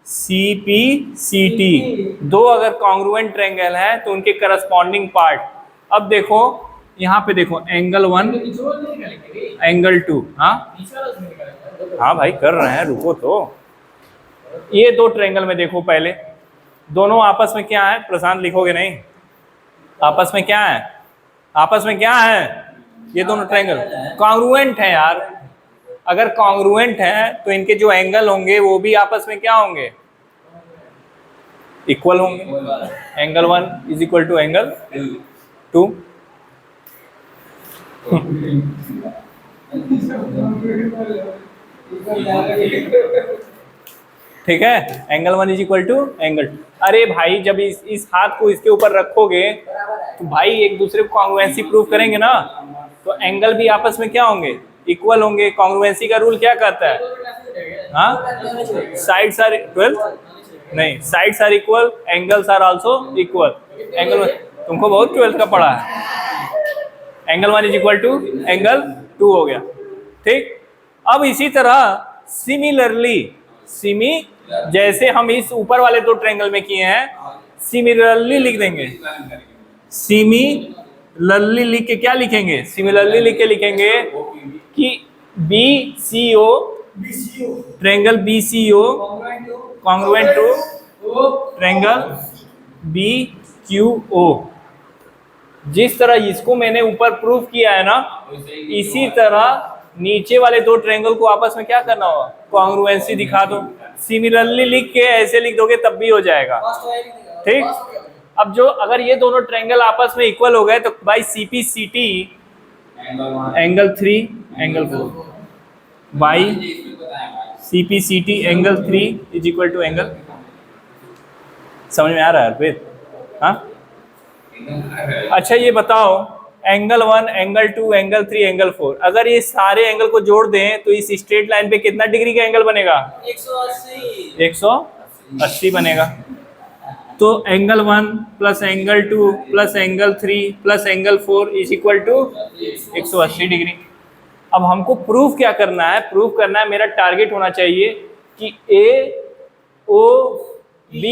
C P C T, दो अगर कॉन्ग्रुएंट ट्रायंगल है तो उनके करस्पॉन्डिंग पार्ट। अब देखो यहाँ पे देखो, एंगल 1 एंगल 2, हाँ भाई कर रहे हैं, रुको तो। ये दो ट्रायंगल में देखो, पहले दोनों आपस में क्या है? प्रशांत लिखोगे नहीं? आपस में क्या है? आपस में क्या है? ये दोनों ट्रायंगल कॉन्ग्रुएंट है यार। अगर कॉन्ग्रुएंट है तो इनके जो एंगल होंगे वो भी आपस में क्या होंगे? इक्वल होंगे। Angle 1 is equal to angle 2। ठीक है, angle 1 is equal to angle 2। अरे भाई जब इस हाथ को इसके ऊपर रखोगे तो भाई एक दूसरे को कॉन्ग्रुएंसी प्रूव करेंगे ना, तो एंगल भी आपस में क्या होंगे, इक्वल होंगे। कॉन्ग्रुएंसी का रूल क्या कहता है? हाँ, साइड्स आर 12 नहीं, sides are equal, angles are also equal. Angle तुमको बहुत 12 का पढ़ा है। Angle 1 is equal to angle 2 हो गया। ठीक, अब इसी तरह सिमिलरली जैसे हम इस ऊपर वाले दो ट्रायंगल में किए हैं, सिमिलरली लिख देंगे। सिमिलरली लिख के क्या लिखेंगे? सिमिलरली लिख के लिखेंगे कि BCO triangle BCO congruent to triangle BQO। जिस तरह इसको मैंने ऊपर प्रूव किया है ना, इसी तरह नीचे वाले दो ट्रायंगल को आपस में क्या करना होगा, कॉन्ग्रुएंसी दिखा दो। सिमिलरली लिख के ऐसे लिख दोगे तब भी हो जाएगा। ठीक, अब जो अगर ये दोनों ट्रायंगल आपस में इक्वल हो गए तो by CPCT angle 3 angle 4 by CPCT angle 3 is equal to angle. समझ में आ रहा है अर्पित? हाँ, अच्छा ये बताओ, एंगल 1 एंगल 2 एंगल 3 एंगल 4, अगर ये सारे एंगल को जोड़ दें तो इस स्ट्रेट लाइन पे कितना डिग्री का एंगल बनेगा? 180 बनेगा। तो angle 1 plus angle 2 plus angle 3 plus angle 4 is equal to 180 degree. अब हमको प्रूफ क्या करना है? प्रूफ करना है, मेरा टारगेट होना चाहिए कि AOB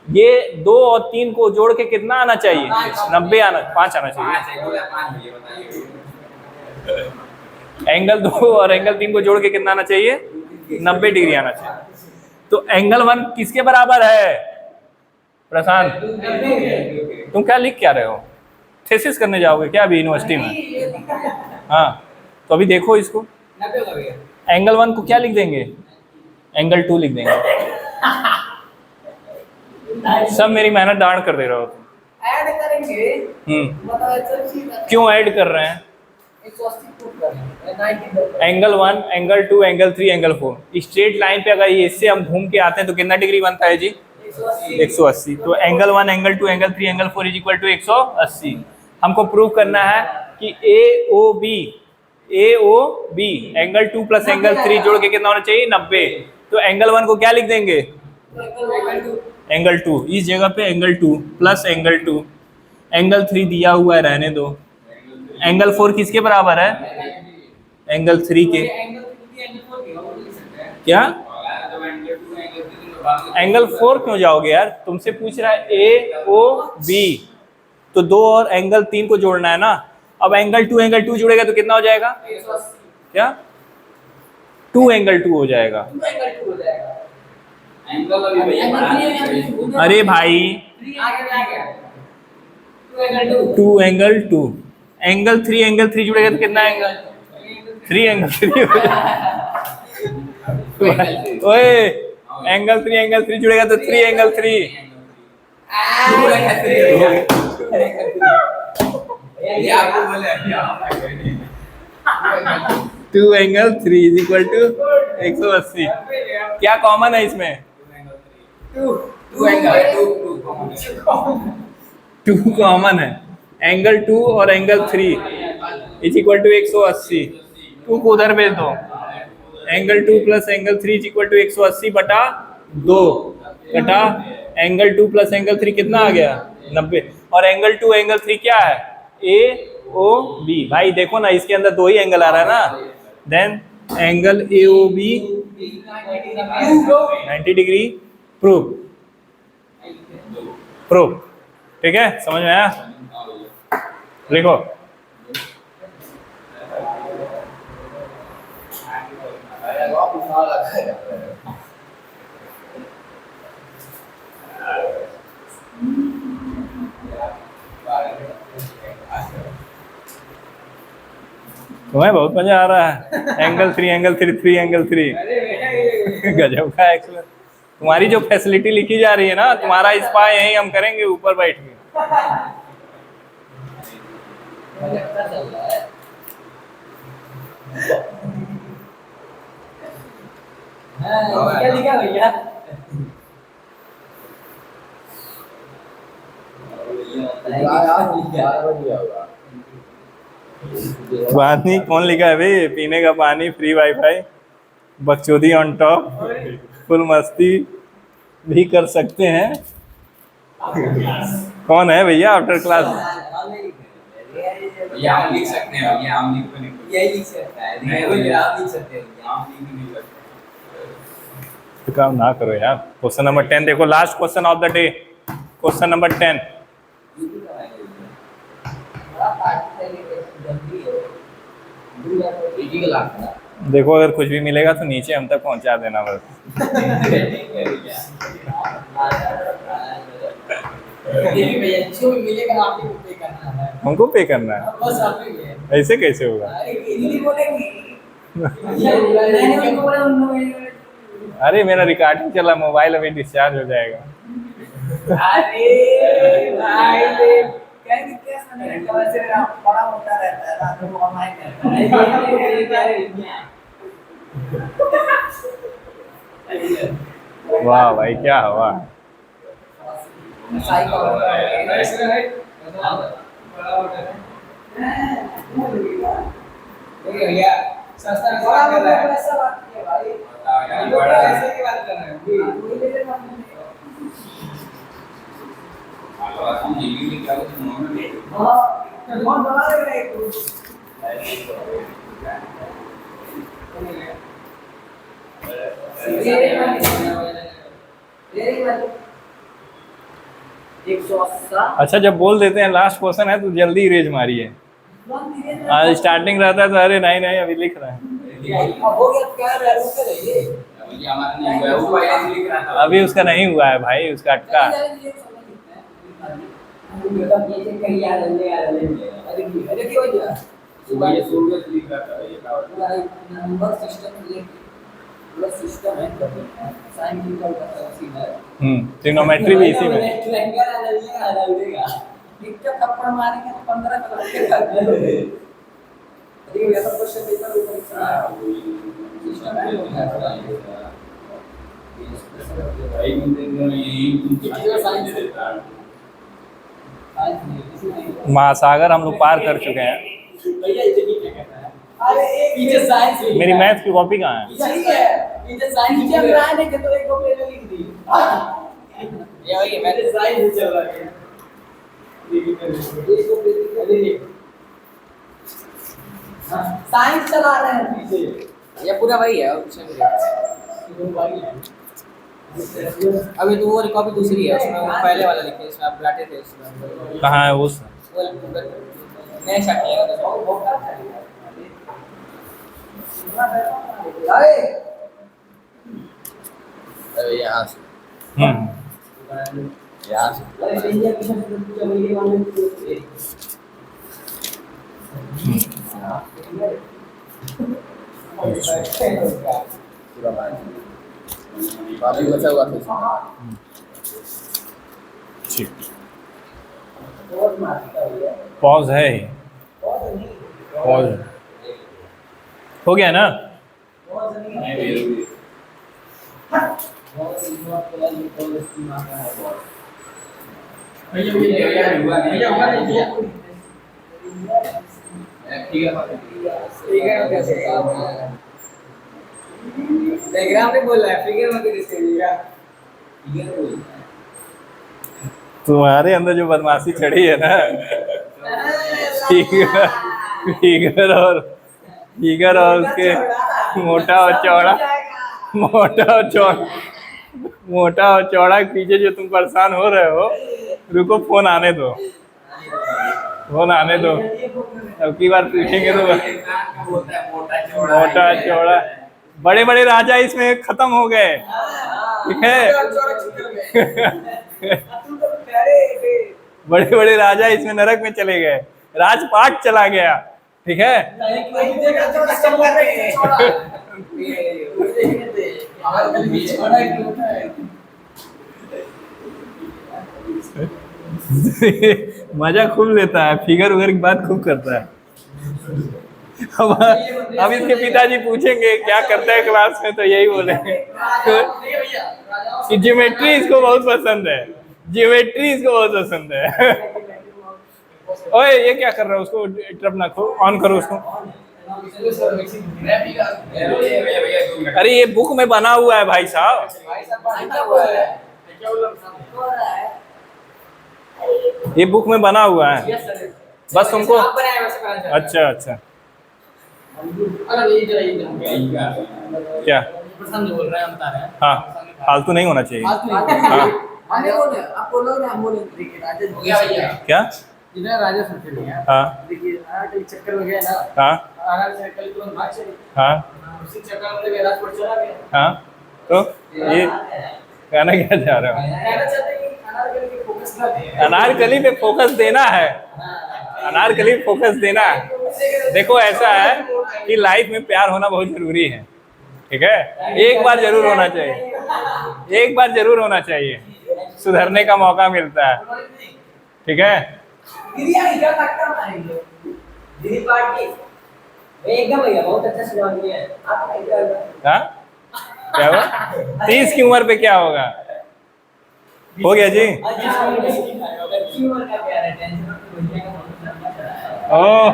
ये 2 और 3 को जोड़ के कितना आना चाहिए? 90 आना, 5 आना चाहिए। एंगल 2 और एंगल 3 को जोड़ के कितना आना चाहिए? 90 डिग्री आना चाहिए। तो एंगल 1 किसके बराबर है? प्रशांत, तुम क्या लिख क्या रहे हो? थेसिस करने जाओगे क्या अभी यूनिवर्सिटी में? हाँ, तो अभी देखो इसको, एंगल 1 को क्या लिख देंगे? एंगल 2 लिख देंगे। सब मेरी मेहनत डांड कर दे रहे हो तुम। ऐड करेंगे, क्यों ऐड कर रहे हैं? Angle 1 angle 2 angle 3 angle 4 straight line पे अगर इससे हम घूम के आते हैं तो कितना डिग्री बनता है जी? 180। तो angle 1 angle 2 angle 3 angle 4 is equal to 180। हमको प्रूव करना है कि AOB एंगल 2 प्लस एंगल 3 जोड़ के कितना होना चाहिए? 90। तो एंगल 1 को क्या लिख देंगे? एंगल 2, इस जगह पे एंगल 2 प्लस एंगल 2, एंगल 3 दिया हुआ है, रहने दो। एंगल 4 किसके बराबर है? एंगल 3 के। क्या एंगल 4 क्यों जाओगे यार? तुमसे पूछ रहा है AOB, तो 2 और एंगल 3 को जोड़ना है ना। अब एंगल 2 जुड़ेगा तो कितना हो जाएगा? क्या 2 एंगल 2 हो जाएगा? अरे भाई 2 एंगल 2 एंगल 3 जुड़ेगा तो कितना एंगल? 3 एंगल 3 हो जाएगा। ओए एंगल 3 जुड़ेगा तो 3 angle 3। Two angle 3 is equal to 180। क्या कॉमन है इसमें? 2 कॉमन है। एंगल 2 और एंगल 3 इज इक्वल टू 180। 2 को उधर भेज दो। Angle 2 plus angle 3 is equal to 180 बटा 2 कटा एंगल 2 प्लस एंगल 3 कितना आ गया? 90। और एंगल 2 एंगल 3 क्या है? AOB। भाई देखो ना, इसके अंदर 2 ही एंगल आ रहा है ना। Then angle AOB 90 degree proof. ठीक है, समझ में आया? लिखो। तुम्हें बहुत मजा आ रहा है। एंगल 3 एंगल 3 एंगल 3 गजब का एक्सप्लेन। तुम्हारी जो फैसिलिटी लिखी जा रही है ना, तुम्हारा स्पा यही हम करेंगे ऊपर बैठ के। क्या लिखा भैया? पानी कौन लिखा है भाई? पीने का पानी, फ्री वाईफाई, बकचोदी ऑन टॉप, फुल मस्ती भी कर सकते हैं। कौन है भैया आफ्टर क्लास? ये हम लिख सकते हैं, ये हम लिख तो नहीं यही लिख सकता है। नहीं, भैया आप लिख सकते हैं। हम लिख नहीं सकते। तो काम ना करो यार। क्वेश्चन नंबर 10 देखो, last question of the day, question number 10। देखो अगर कुछ भी मिलेगा तो नीचे हम तक पहुंचा देना बस। भैया जो भी मिलेगा आप ही को पे करना है। हमको पे करना है? बस आप ही है। ऐसे कैसे होगा? अरे हिंदी बोलेंगे। मैंने उनको बोला उन्होंने। अरे मेरा रिकॉर्डिंग चला, मोबाइल अभी डिस्चार्ज हो जाएगा। अरे भाई कहेंगे क्या सुनेगा, कब से बड़ा होता रहता है रात को ऑनलाइन रहता है। वाह भाई क्या हुआ? साई का भैया सस्ता में बात कर रहा है। ऐसा बात किया भाई, ऐसे की बात कर रहे हैं। हम लिख लिख क्या कुछ नॉर्मल है। हां कौन बना रहे हैं? अच्छा जब बोल देते हैं लास्ट क्वेश्चन है तो जल्दी इरेज मारिए। आज स्टार्टिंग रहता है तो अरे नहीं नहीं अभी लिख रहे हैं। हो गया क्या रुक जाइए। ये हमारा नहीं हुआ, वो पहले से लिख रहा था। अभी उसका नहीं हुआ है भाई, उसका अटका है। सुबह ये सूरज लिख रहा था, ये का नंबर सिस्टम पूरा सिस्टम है साइन की का सीधा है। ट्रिग्नोमेट्री भी इसी में। एक का थप्पड़ मारेंगे तो 15 कलर के कर देंगे। देखिए ये सब क्वेश्चन पेपर ऊपर सिस्टम है। भाई मुझे ये कुछ साइंस देता है। महासागर हम लोग पार कर चुके हैं। भैया इतनी क्या कहता है? अरे एक पीछे साइंस मेरी मैथ की कॉपी कहाँ है? सही है पीछे साइंस पीछे हम रहा नहीं थे तो एक कॉपी लिख दी। ये वही मैंने साइंस चल रहा है। साइंस चला रहे हैं पीछे। ये पूरा वही है और कुछ नहीं है। अभी तो वो कॉपी दूसरी है, उसमें वो पहले वाला लिखे इसमें आप ब्लाटे थे उसमें। कहाँ है उस? नहीं शक्ल अरे यहाँ से यहाँ से बचा हुआ था। ठीक पॉज है ही, पॉज हो गया ना? डायग्राम पे बोल रहा है, फिगर मत दीजिएगा। तुम्हारे अंदर जो बदमाशी चढ़ी है ना, फिगर और उसके मोटा और चौड़ा, मोटा और चौड़ा के पीछे जो तुम परेशान हो रहे हो, रुको फोन आने दो, फोन आने दो। अब की बार पूछेंगे तो मोटा चौड़ा, बड़े बड़े राजा इसमें खत्म हो गए, ठीक है। बड़े बड़े राजा इसमें नरक में चले गए, राजपाट चला गया, ठीक है। मजा खूब लेता है, फिगर उगर की बात खूब करता है। अब इसके पिताजी पूछेंगे क्या करता है क्लास में, तो यही बोलेंगे कि ज्योमेट्री इसको बहुत पसंद है, ज्योमेट्री इसको बहुत पसंद है। ओए ये क्या कर रहा है, उसको ट्रप ना खो, ऑन करो उसको। भैया भैया 2 मिनट। अरे ये बुक में बना हुआ है भाई साहब, ये बुक में बना हुआ है, बस तुमको। अच्छा अच्छा, क्या पसंद बोल रहे हैं, हम बता रहे हैं। हाँ, फालतू नहीं होना चाहिए। आप बोलो ना, हम बोलेंगे। देखिए राजेश हो गया भैया, क्या? इधर राजेश होते भैया। हाँ देखिए आगे चक्कर हो गया ना, हाँ आगे से कल तुरंत भाग चले, हाँ उसी चक्कर में मेरा राजपुर चला गया। हाँ, तो ये कहना क्या चाह रहे हो? कहना चाहते हैं कि अनारकली पे फोकस ना दें। अनारकली पे फोकस देना है, अनारकली पे फोकस देना है। देखो ऐसा है कि लाइफ में प्यार होना बहुत जरूरी है, ठीक है? एक बार जरूर होना चाहिए, एक बार जरूर होना चाहिए, सुधरने का मौका मिलता है, ठीक है? बिरयानी क्या लगता है दीदी पार्टी एकदम भैया बहुत अच्छा सुना दिया है आप। हाँ क्या हुआ? 30 की उम्र पे क्या होगा? हो गया जी। ओह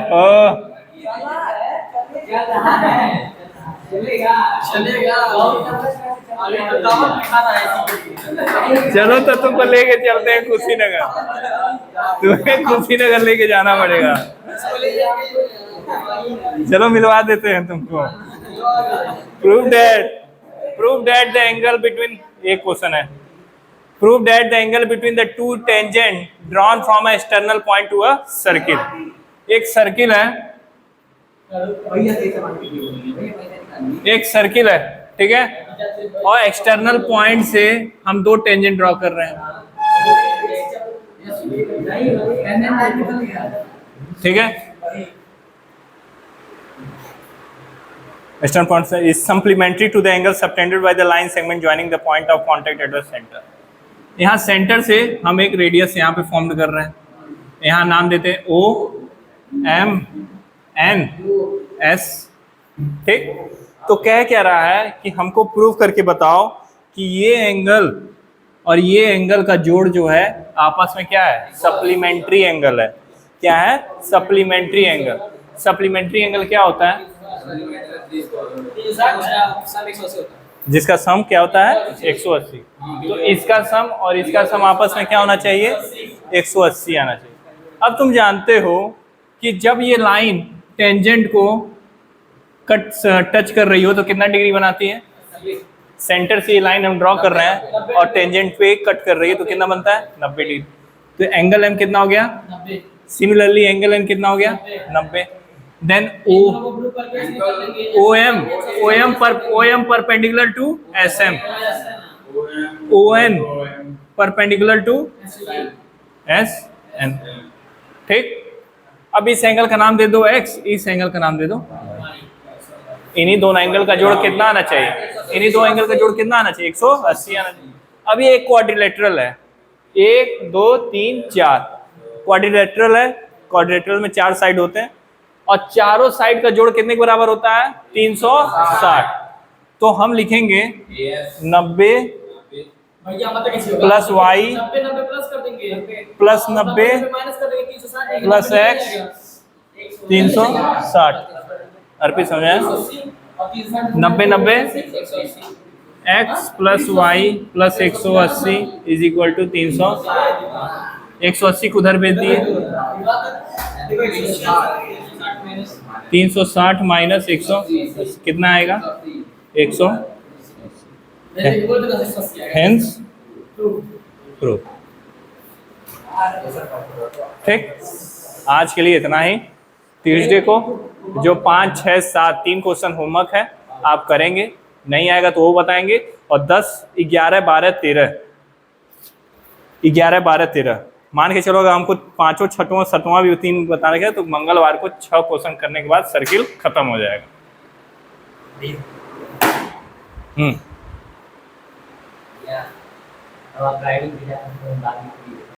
चलेगा चलेगा, अभी तो दावत में खाना है। चलो तो तुमको लेके चलते हैं कुशीनगर, तुम्हें कुशीनगर लेके जाना पड़ेगा। चलो मिलवा देते हैं तुमको। Prove that the angle between, एक क्वेश्चन है, prove that the angle between the two tangent drawn from a external point to a circle. एक सर्किल है, एक सर्किल है, ठीक है, और एक्सटर्नल पॉइंट से हम दो टेंजेंट ड्रॉ कर रहे हैं, ठीक है? External point is supplementary to the angle subtended by the line segment joining the point of contact at the center। यहाँ सेंटर से हम एक रेडियस यहाँ पे फॉर्म कर रहे हैं, यहाँ नाम देते हैं O M N S, ठीक? तो कह क्या रहा है कि हमको प्रूव करके बताओ कि ये एंगल और ये एंगल का जोड़ जो है आपस में क्या है? सप्लीमेंट्री एंगल है। क्या है? Supplementary angle. सप्लीमेंट्री एंगल क्या होता है? जिसका सम क्या होता है? 180। तो इसका सम और इसका सम आपस में क्या होना चाहिए? 180 आना चाहिए। अब तुम जानते हो कि जब ये लाइन टेंजेंट को टच कर रही हो तो कितना डिग्री बनाती है? सेंटर से ये लाइन हम ड्रॉ कर रहे हैं और टेंजेंट पे कट कर रही है तो कितना बनता है? 90 डिग्री। तो एंगल एम कितना हो गया? 90। सिमिलरली एंगल एन कितना हो गया? 90। Then O M perpendicular to S M, O N perpendicular to S N, ठीक? अब इस एंगल का नाम दे दो x, इस एंगल का नाम दे दो। इन्हीं दोनों एंगल का जोड़ कितना आना चाहिए? इन्हीं दो एंगल का जोड़ कितना आना चाहिए? 180 आना चाहिए। अब ये एक क्वाड्रिलेटरल है, 1 2 3 4 क्वाड्रिलेटरल है। क्वाड्रिलेटरल में 4 साइड होते हैं और चारों साइड का जोड़ कितने के बराबर होता है? 360। तो हम लिखेंगे 90 plus Y plus 90 plus X 360। Arpit समझाए? 90 90 X plus Y plus 180 is equal to 300। 180 को उधर भेज दिए, 360 माइनस 100 कितना आएगा? 100। Hence proof. ठीक, आज के लिए इतना ही। ट्यूसडे को जो 5 6 7 3 क्वेश्चन होमवर्क है आप करेंगे, नहीं आएगा तो वो बताएंगे। और 10 11 12 13 मान के चलो, अगर हमको 5वां 6वां 7वां भी 3 बताने का तो मंगलवार को 6 क्वेश्चन करने के बाद सर्किल खत्म हो जाएगा। अब आप ड्राइविंग